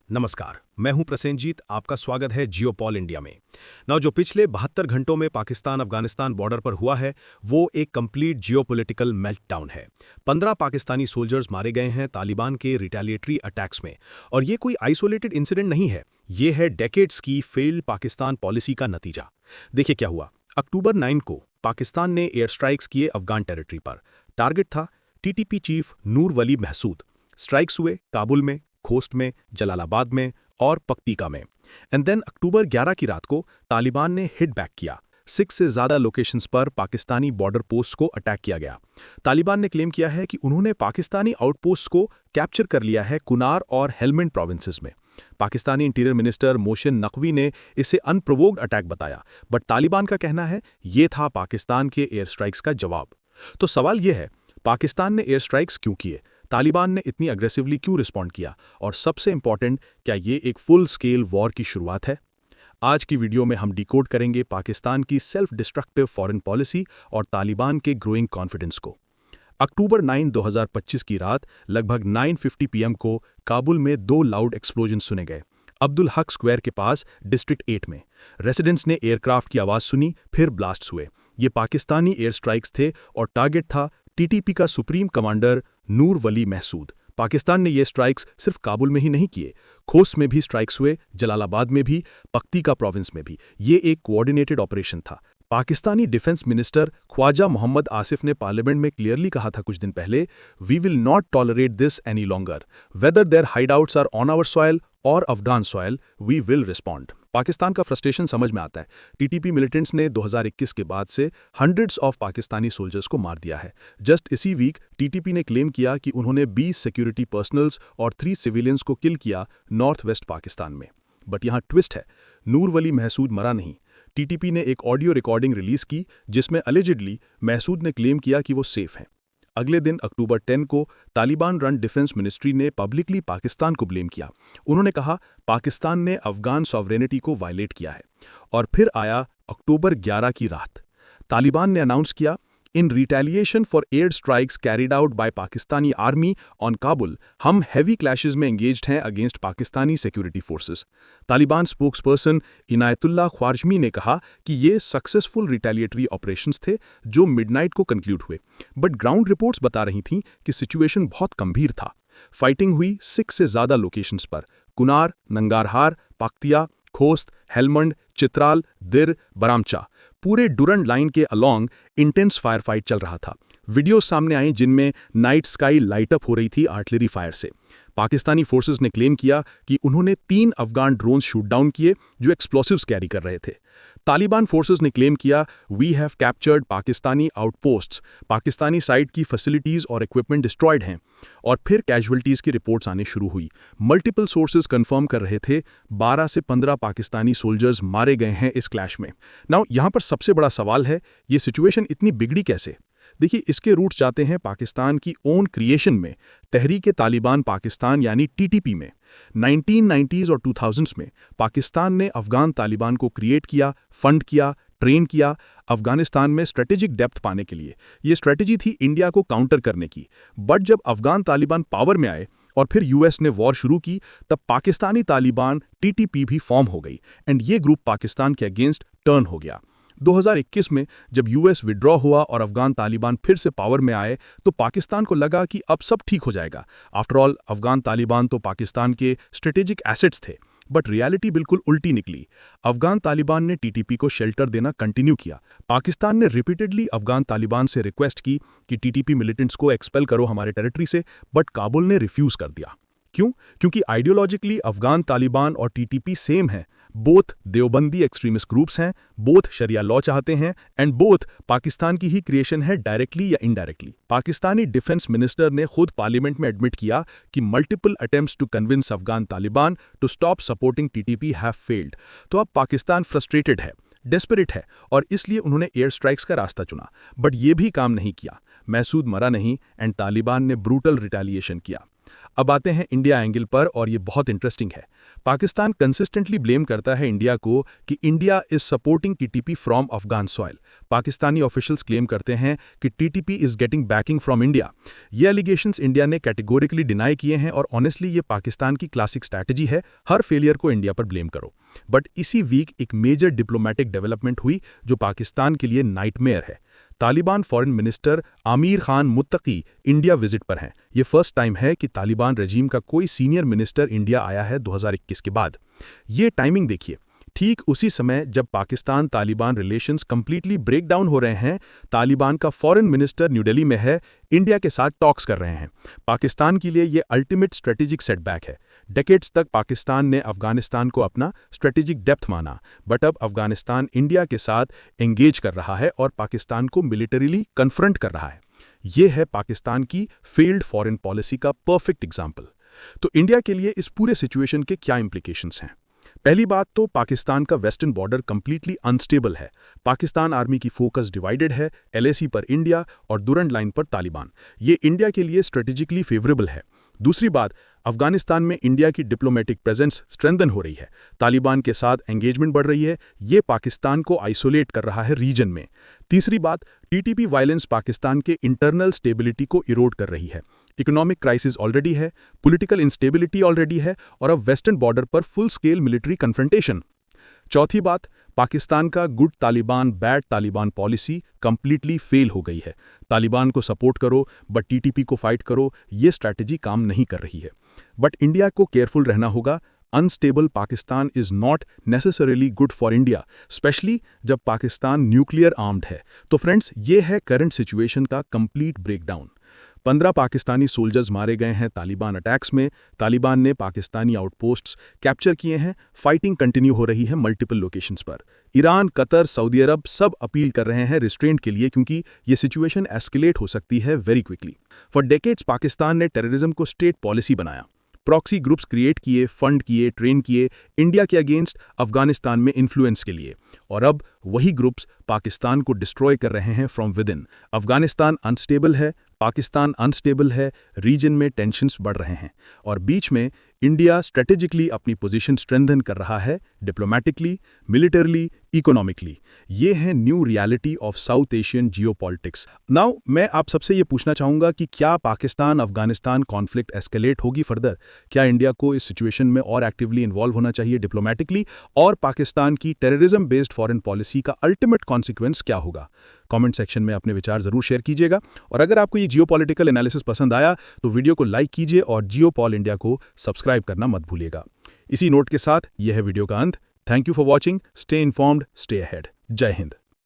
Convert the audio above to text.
नमस्कार, मैं हूं प्रसेनजीत। आपका स्वागत है जियोपॉल इंडिया में। जो पिछले 72 घंटों में पाकिस्तान अफगानिस्तान बॉर्डर पर हुआ है, वो एक कंप्लीट जियोपॉलिटिकल मेल्टडाउन है। 15 पाकिस्तानी सोल्जर्स मारे गए हैं तालिबान के रिटेलिएटरी अटैक्स में। और ये कोई आइसोलेटेड इंसिडेंट नहीं है, ये है डेकेड्स की फेल्ड पाकिस्तान पॉलिसी का नतीजा। देखिए क्या हुआ। अक्टूबर 9 को पाकिस्तान ने एयर स्ट्राइक्स किए अफगान टेरिटरी पर। टारगेट था टीटीपी चीफ नूर वली महसूद। स्ट्राइक्स हुए काबुल में, खोस्ट में, जलालाबाद में और पक्तिका में। एंड देन अक्टूबर 11 की रात को तालिबान ने हिट बैक किया। 6 से ज्यादा लोकेशंस पर पाकिस्तानी बॉर्डर पोस्ट को अटैक किया गया। तालिबान ने क्लेम किया है कि उन्होंने पाकिस्तानी आउटपोस्ट को कैप्चर कर लिया है कुनार और हेलमंड प्रोविंसेस में। पाकिस्तानी इंटीरियर मिनिस्टर मोहसिन नकवी ने इसे अनप्रोवोक्ड अटैक बताया, बट तालिबान का कहना है ये था पाकिस्तान के एयर स्ट्राइक्स का जवाब। तो सवाल यह है, पाकिस्तान ने एयर स्ट्राइक्स क्यों किए, तालिबान ने इतनी अग्रेसिवली क्यों रिस्पॉन्ड किया, और सबसे इंपॉर्टेंट, क्या ये एक फुल स्केल वॉर की शुरुआत है? आज की वीडियो में हम डिकोड करेंगे पाकिस्तान की सेल्फ डिस्ट्रक्टिव फॉरेन पॉलिसी और तालिबान के ग्रोइंग कॉन्फिडेंस को। अक्टूबर 9, 2025 की रात लगभग 9:50 पीएम को काबुल में 2 लाउड एक्सप्लोजन सुने गए। अब्दुल हक स्क्वायर के पास डिस्ट्रिक्ट 8 में रेसिडेंट्स ने एयरक्राफ्ट की आवाज सुनी, फिर ब्लास्ट्स हुए। ये पाकिस्तानी एयर स्ट्राइक्स थे और टारगेट था टीटीपी का सुप्रीम कमांडर नूर वली महसूद। पाकिस्तान ने ये स्ट्राइक्स सिर्फ काबुल में ही नहीं किए, खोस्ट में भी स्ट्राइक्स हुए, जलालाबाद में भी, पक्तिका प्रोविंस में भी। ये एक कोऑर्डिनेटेड ऑपरेशन था। पाकिस्तानी डिफेंस मिनिस्टर ख्वाजा मोहम्मद आसिफ ने पार्लियामेंट में क्लियरली कहा था कुछ दिन पहले, we will not tolerate this any longer, whether their hideouts are on our soil और Afghan soil, we will respond. Pakistan का फ्रस्ट्रेशन समझ में आता है। टीटीपी मिलिटेंट्स ने 2021 के बाद से हंड्रेड्स ऑफ पाकिस्तानी सोल्जर्स को मार दिया है। जस्ट इसी वीक टीटीपी ने क्लेम किया कि उन्होंने 20 सिक्योरिटी पर्सनल्स और 3 सिविलियंस को किल किया नॉर्थ वेस्ट पाकिस्तान में। बट यहाँ ट्विस्ट है, नूर वली महसूद मरा नहीं। टीटीपी ने एक ऑडियो रिकॉर्डिंग रिलीज की जिसमें अलिजिडली महसूद ने क्लेम किया कि वो सेफ हैं। अगले दिन अक्टूबर 10 को तालिबान रन डिफेंस मिनिस्ट्री ने पब्लिकली पाकिस्तान को ब्लेम किया। उन्होंने कहा पाकिस्तान ने अफगान सॉवरेनिटी को वायलेट किया है। और फिर आया अक्टूबर 11 की रात। तालिबान ने अनाउंस किया, in retaliation for air strikes carried out by Pakistani army on Kabul, हम हैवी क्लैशेस में एंगेज्ड हैं against Pakistani security forces. Taliban spokesperson Inayatullah Khwarazmi ने कहा कि ये सक्सेसफुल रिटेलिएटरी ऑपरेशंस थे जो मिडनाइट को कंक्लूड हुए। बट ग्राउंड रिपोर्ट्स बता रही थीं कि सिचुएशन बहुत गंभीर था। फाइटिंग हुई 6 से ज्यादा लोकेशंस पर, कुनार, नंगारहार, पाक्तिया, खोस्त, हेलमंड, चित्राल, दिर, बरामचा, पूरे डुरंड लाइन के अलोंग इंटेंस फायर फाइट चल रहा था। वीडियोज सामने आए जिनमें नाइट स्काई लाइट अप हो रही थी आर्टिलरी फायर से। पाकिस्तानी फोर्सेस ने क्लेम किया कि उन्होंने 3 अफगान ड्रोन शूट डाउन किए जो एक्सप्लोसिव्स कैरी कर रहे थे। तालिबान फोर्सेस ने क्लेम किया, we have captured Pakistani outposts, Pakistani side की फैसिलिटीज और इक्विपमेंट डिस्ट्रॉयड हैं। और फिर कैजुअलिटीज की रिपोर्ट्स आने शुरू हुई। मल्टीपल सोर्सेज कंफर्म कर रहे थे 12 से 15 पाकिस्तानी सोल्जर्स मारे गए हैं इस क्लैश में। नाउ यहाँ पर सबसे बड़ा सवाल है, ये सिचुएशन इतनी बिगड़ी कैसे? देखिए, इसके रूट्स जाते हैं पाकिस्तान की ओन क्रिएशन में, तहरीक तालिबान पाकिस्तान यानी टीटीपी में। 1990s और 2000s में पाकिस्तान ने अफगान तालिबान को क्रिएट किया, फंड किया, ट्रेन किया अफगानिस्तान में स्ट्रेटेजिक डेप्थ पाने के लिए। ये स्ट्रेटेजी थी इंडिया को काउंटर करने की। बट जब अफगान तालिबान पावर में आए और फिर यूएस ने वॉर शुरू की, तब पाकिस्तानी तालिबान टीटीपी भी फॉर्म हो गई एंड ये ग्रुप पाकिस्तान के अगेंस्ट टर्न हो गया। 2021 में जब यूएस विड्रॉ हुआ और अफगान तालिबान फिर से पावर में आए, तो पाकिस्तान को लगा कि अब सब ठीक हो जाएगा। आफ्टर ऑल अफगान तालिबान तो पाकिस्तान के स्ट्रेटेजिक एसेट्स थे। बट रियलिटी बिल्कुल उल्टी निकली। अफगान तालिबान ने टीटीपी को शेल्टर देना कंटिन्यू किया। पाकिस्तान ने रिपीटेडली अफगान तालिबान से रिक्वेस्ट की कि टीटीपी मिलिटेंट्स को एक्सपेल करो हमारे टेरिटरी से, बट काबुल ने रिफ्यूज कर दिया। क्यों? क्योंकि आइडियोलॉजिकली अफगान तालिबान और टीटीपी सेम है। बोथ देवबंदी एक्सट्रीमिस्ट ग्रुप्स हैं, बोथ शरिया लॉ चाहते हैं एंड बोथ पाकिस्तान की ही क्रिएशन है डायरेक्टली या इनडायरेक्टली। पाकिस्तानी डिफेंस मिनिस्टर ने खुद पार्लियामेंट में एडमिट किया कि multiple attempts to convince Afghan Taliban to stop supporting TTP have failed. तो अब पाकिस्तान फ्रस्ट्रेटेड है, डेस्परेट है और इसलिए उन्होंने एयर स्ट्राइक्स का रास्ता चुना। बट ये भी काम नहीं किया। महसूद मरा नहीं एंड तालिबान ने ब्रूटल रिटेलिएशन किया। अब आते हैं इंडिया एंगल पर और ये बहुत इंटरेस्टिंग है। पाकिस्तान कंसिस्टेंटली ब्लेम करता है इंडिया को कि India is supporting TTP from Afghan soil. Pakistani officials claim करते हैं कि TTP is getting banking from India. ये एलिगेशंस इंडिया ने कैटेगोरिकली डिनाई किए हैं और ऑनेस्टली ये पाकिस्तान की क्लासिक स्ट्रैटेजी है, हर फेलियर को इंडिया पर ब्लेम करो। बट इसी वीक एक मेजर डिप्लोमेटिक डेवलपमेंट हुई जो पाकिस्तान के लिए नाइटमेयर है। Taliban foreign minister Amir Khan Muttaqi India visit पर हैं। ये फर्स्ट टाइम है कि तालिबान रेजीम का कोई सीनियर मिनिस्टर इंडिया आया है 2021 के बाद। ये टाइमिंग देखिए, ठीक उसी समय जब Pakistan Taliban relations completely break down हो रहे हैं, तालिबान का फॉरेन मिनिस्टर न्यू दिल्ली में है, इंडिया के साथ टॉक्स कर रहे हैं। पाकिस्तान के लिए ये अल्टीमेट स्ट्रेटेजिक सेटबैक है। डेकेड्स तक पाकिस्तान ने अफगानिस्तान को अपना स्ट्रेटेजिक डेप्थ माना, बट अब अफगानिस्तान इंडिया के साथ एंगेज कर रहा है और पाकिस्तान को मिलिटरीली कन्फ्रंट कर रहा है। ये है पाकिस्तान की फेल्ड फॉरेन पॉलिसी का परफेक्ट एग्जाम्पल। तो इंडिया के लिए इस पूरे सिचुएशन के क्या इंप्लीकेशंस हैं? पहली बात तो पाकिस्तान का वेस्टर्न बॉर्डर कंप्लीटली अनस्टेबल है। पाकिस्तान आर्मी की फोकस डिवाइडेड है, एलएसी पर इंडिया और दुरंड लाइन पर तालिबान। ये इंडिया के लिए स्ट्रेटेजिकली फेवरेबल है। दूसरी बात, अफगानिस्तान में इंडिया की डिप्लोमेटिक प्रेजेंस स्ट्रेंथन हो रही है, तालिबान के साथ एंगेजमेंट बढ़ रही है, ये पाकिस्तान को आइसोलेट कर रहा है रीजन में। तीसरी बात, टीटीपी वायलेंस पाकिस्तान के इंटरनल स्टेबिलिटी को इरोड कर रही है। इकोनॉमिक क्राइसिस ऑलरेडी है, पॉलिटिकल इंस्टेबिलिटी ऑलरेडी है और अब वेस्टर्न बॉर्डर पर फुल स्केल मिलिट्री कन्फ्रंटेशन। चौथी बात, पाकिस्तान का good Taliban bad Taliban policy completely fail हो गई है। तालिबान को सपोर्ट करो बट टीटीपी को फाइट करो, ये स्ट्रैटेजी काम नहीं कर रही है। बट इंडिया को केयरफुल रहना होगा। Unstable Pakistan is not necessarily good for India, specially जब पाकिस्तान न्यूक्लियर आर्म्ड है। तो फ्रेंड्स, ये है करंट सिचुएशन का कंप्लीट ब्रेकडाउन। 15 पाकिस्तानी सोल्जर्स मारे गए हैं तालिबान अटैक्स में। तालिबान ने पाकिस्तानी आउटपोस्ट्स कैप्चर किए हैं। फाइटिंग कंटिन्यू हो रही है मल्टीपल लोकेशंस पर। ईरान, कतर, सऊदी अरब सब अपील कर रहे हैं रिस्ट्रेंट के लिए, क्योंकि ये सिचुएशन एस्केलेट हो सकती है very quickly. For decades Pakistan ने टेररिज्म को स्टेट पॉलिसी बनाया, प्रॉक्सी ग्रुप्स क्रिएट किए, फंड किए, ट्रेन किए इंडिया के अगेंस्ट अफगानिस्तान में इन्फ्लुएंस के लिए, और अब वही ग्रुप्स पाकिस्तान को डिस्ट्रॉय कर रहे हैं from with in. Afghanistan unstable है, पाकिस्तान अनस्टेबल है, रीजन में टेंशन्स बढ़ रहे हैं और बीच में इंडिया स्ट्रेटेजिकली अपनी पोजीशन स्ट्रेंथन कर रहा है, डिप्लोमैटिकली, मिलिटरली, इकोनॉमिकली। ये है new reality of south Asian geopolitics. Now मैं आप सबसे ये पूछना चाहूँगा कि क्या पाकिस्तान अफगानिस्तान कॉन्फ्लिक्ट एस्केलेट होगी फर्दर? क्या इंडिया को इस सिचुएशन में और एक्टिवली इन्वॉल्व होना चाहिए डिप्लोमैटिकली? और पाकिस्तान की टेररिज्म बेस्ड फॉरेन पॉलिसी का अल्टीमेट कॉन्सिक्वेंस क्या होगा? कमेंट सेक्शन में अपने विचार जरूर शेयर कीजिएगा और अगर आपको ये जियोपॉलिटिकल एनालिसिस पसंद आया तो वीडियो को लाइक कीजिए और जियोपॉल इंडिया को सब्सक्राइब करना मत भूलिएगा। इसी नोट के साथ यह है वीडियो का अंत। Thank you for watching. Stay informed, stay ahead. जय हिंद।